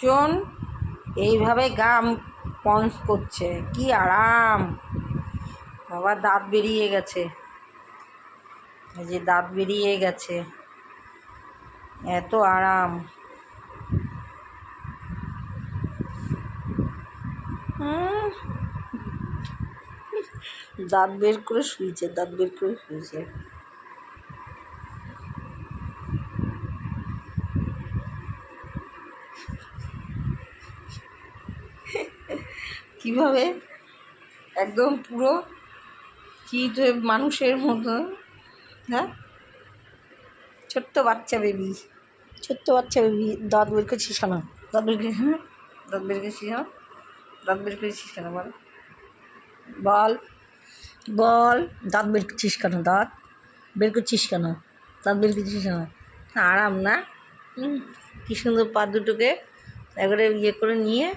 জন এইভাবে গা পঞ্চ করছে, কি আরাম। বাবা দাঁত বেরিয়ে গেছে, এই যে দাঁত বেরিয়ে গেছে, এত আরাম। দাঁত বের করে শুয়েছে, দাঁত বের করে শুয়েছে। কিভাবে একদম পুরো চিত হয়ে মানুষের মতো। হ্যাঁ, ছোট্ট বাচ্চা বেবি, ছোট্ট বাচ্চা বেবি। দাঁত বের করছিস কেন? দাঁত বের করে, হ্যাঁ দাঁত বের করছিস কেন? দাঁত বের করেছিস কেন বল, বল বল। দাঁত বের করছিস কেন? দাঁত বের করছিস কেন? দাঁত বের করছিস কেন? আরাম না? কী সুন্দর পা দুটোকে একবারে ইয়ে করে নিয়ে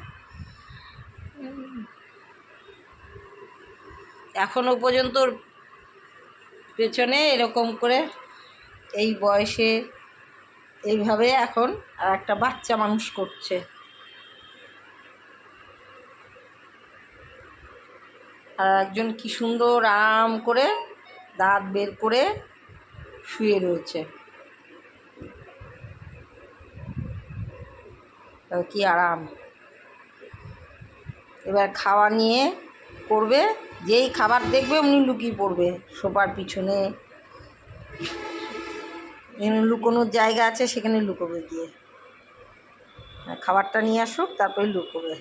এখনও পর্যন্ত পেছনে এরকম করে এই বয়সে এইভাবে এখন আর একটা বাচ্চা মানুষ করছে। আর একজন কি সুন্দর আরাম করে দাঁত বের করে শুয়ে রয়েছে। কি আরাম। এবার খাওয়া নিয়ে করবে, যেই খাবার দেখবে অমনি লুকিয়ে পড়বে সোফার পিছনে, লুকোনোর জায়গা আছে সেখানে লুকোবে গিয়ে। খাবারটা নিয়ে আসুক তারপরে লুকোবে।